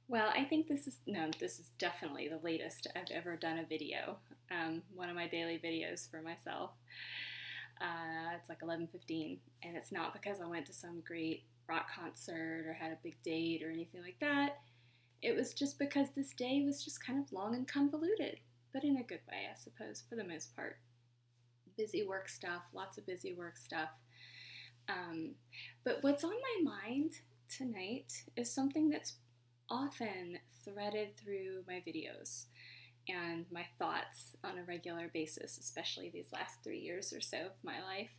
Well, I think this is definitely the latest I've ever done a video. One of my daily videos for myself. It's like 11:15, and it's not because I went to some great rock concert or had a big date or anything like that. It was just because this day was just kind of long and convoluted, but in a good way, I suppose, for the most part. Busy work stuff, lots of busy work stuff. Um, but what's on my mind tonight is something that's often threaded through my videos and my thoughts on a regular basis, especially these last 3 years or so of my life,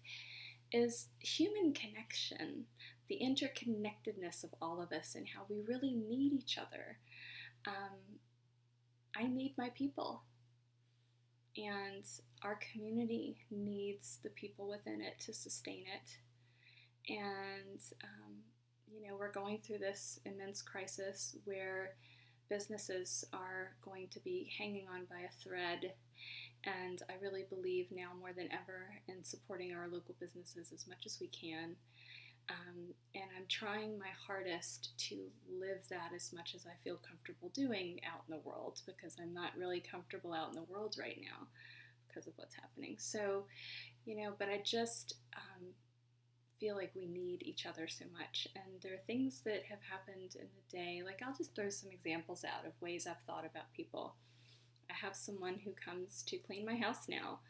is human connection, the interconnectedness of all of us, and how we really need each other. Um, I need my people, and our community needs the people within it to sustain it. And, we're going through this immense crisis where businesses are going to be hanging on by a thread. And I really believe now more than ever in supporting our local businesses as much as we can. And I'm trying my hardest to live that as much as I feel comfortable doing out in the world, because I'm not really comfortable out in the world right now because of what's happening. So, but I just feel like we need each other so much. And there are things that have happened in the day. Like, I'll just throw some examples out of ways I've thought about people. I have someone who comes to clean my house now.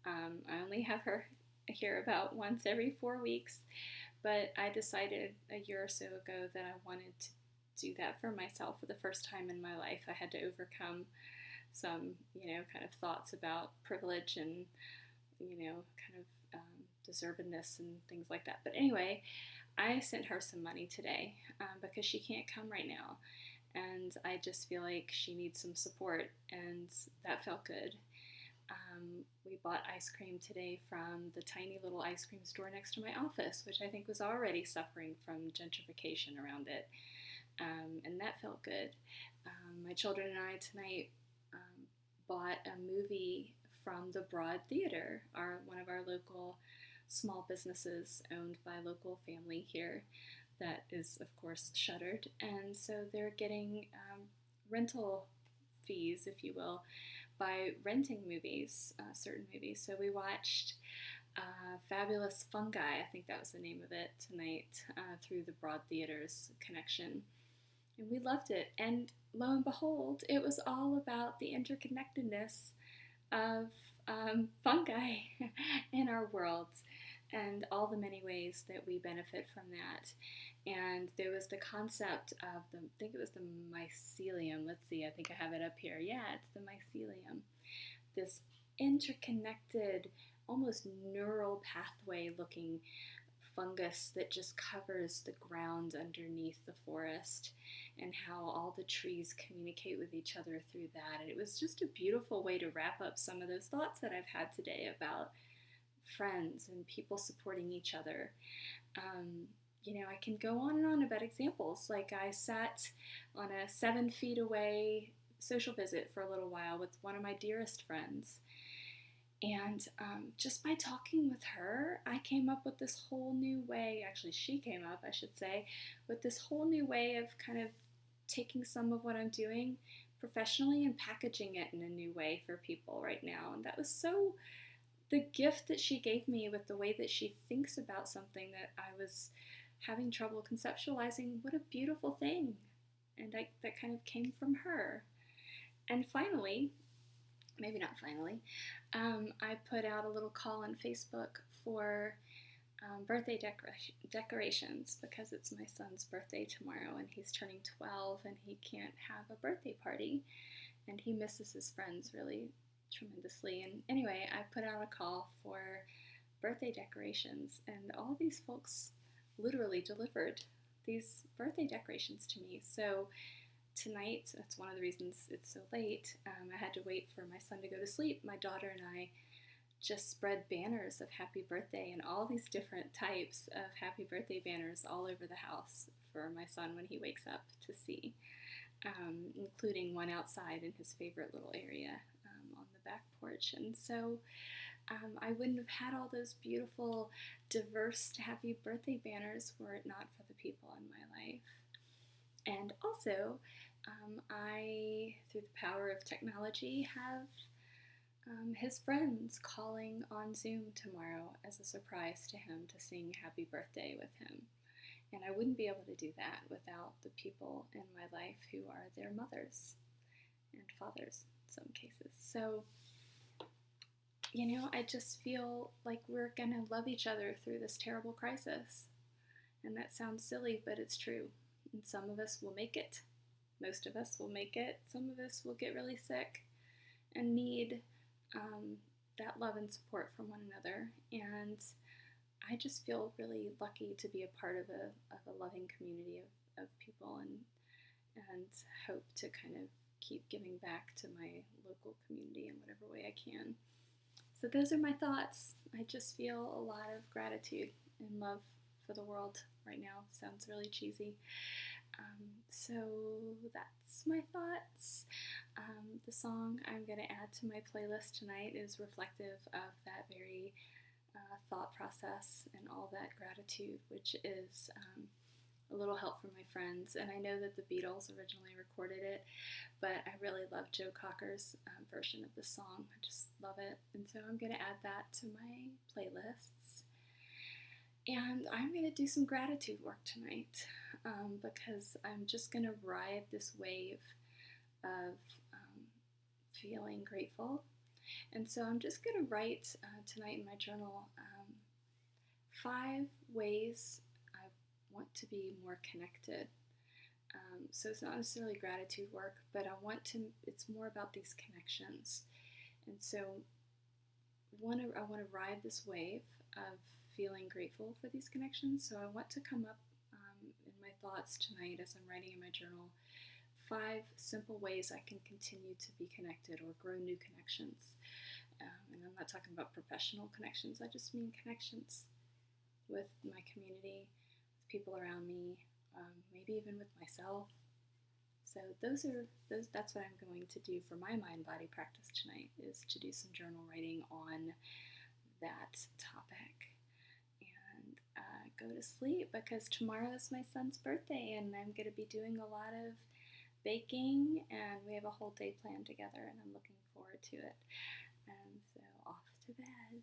I only have her here about once every 4 weeks, but I decided a year or so ago that I wanted to do that for myself for the first time in my life. I had to overcome some, kind of thoughts about privilege and, kind of deservedness and things like that. But anyway, I sent her some money today because she can't come right now. And I just feel like she needs some support, and that felt good. We bought ice cream today from the tiny little ice cream store next to my office, which I think was already suffering from gentrification around it. And that felt good. My children and I tonight bought a movie from the Broad Theater, one of our local small businesses owned by a local family here that is, of course, shuttered. And so they're getting rental fees, if you will, by renting movies, certain movies. So we watched Fabulous Fungi, I think that was the name of it, tonight through the Broad Theater's connection. And we loved it. And lo and behold, it was all about the interconnectedness of fungi in our world and all the many ways that we benefit from that. And there was the concept of I think it was the mycelium. Let's see, I think I have it up here. Yeah, it's the mycelium. This interconnected, almost neural pathway looking fungus that just covers the ground underneath the forest, and how all the trees communicate with each other through that. And it was just a beautiful way to wrap up some of those thoughts that I've had today about friends and people supporting each other. I can go on and on about examples. Like, I sat on a 7 feet away social visit for a little while with one of my dearest friends. And just by talking with her, I came up with this whole new way, actually she came up, I should say, with this whole new way of kind of taking some of what I'm doing professionally and packaging it in a new way for people right now. And that was so, the gift that she gave me with the way that she thinks about something that I was having trouble conceptualizing, what a beautiful thing. And that kind of came from her. And finally, maybe not finally, I put out a little call on Facebook for birthday decorations, because it's my son's birthday tomorrow and he's turning 12 and he can't have a birthday party and he misses his friends really tremendously. And anyway, I put out a call for birthday decorations, and all these folks literally delivered these birthday decorations to me. So tonight, that's one of the reasons it's so late. I had to wait for my son to go to sleep. My daughter and I just spread banners of happy birthday, and all these different types of happy birthday banners all over the house for my son when he wakes up to see, including one outside in his favorite little area on the back porch. And so I wouldn't have had all those beautiful, diverse happy birthday banners were it not for the people in my life. And also, I, through the power of technology, have his friends calling on Zoom tomorrow as a surprise to him to sing happy birthday with him. And I wouldn't be able to do that without the people in my life who are their mothers and fathers in some cases. So, I just feel like we're going to love each other through this terrible crisis. And that sounds silly, but it's true. And some of us will make it. Most of us will make it. Some of us will get really sick and need that love and support from one another. And I just feel really lucky to be a part of a loving community of people, and hope to kind of keep giving back to my local community in whatever way I can. So those are my thoughts. I just feel a lot of gratitude and love for the world right now. Sounds really cheesy. So that's my thoughts. The song I'm going to add to my playlist tonight is reflective of that very thought process and all that gratitude, which is a little help from my friends. And I know that the Beatles originally recorded it, but I really love Joe Cocker's version of the song. I just love it. And so I'm going to add that to my playlists. And I'm going to do some gratitude work tonight because I'm just going to ride this wave of feeling grateful. And so I'm just going to write tonight in my journal 5 ways I want to be more connected. So it's not necessarily gratitude work, but it's more about these connections. And so I want to ride this wave of feeling grateful for these connections. So I want to come up in my thoughts tonight as I'm writing in my journal 5 simple ways I can continue to be connected or grow new connections. And I'm not talking about professional connections, I just mean connections with my community, with people around me, maybe even with myself. So that's what I'm going to do for my mind-body practice tonight, is to do some journal writing on that topic. And go to sleep because tomorrow is my son's birthday and I'm going to be doing a lot of baking, and we have a whole day planned together and I'm looking forward to it. And so off to bed.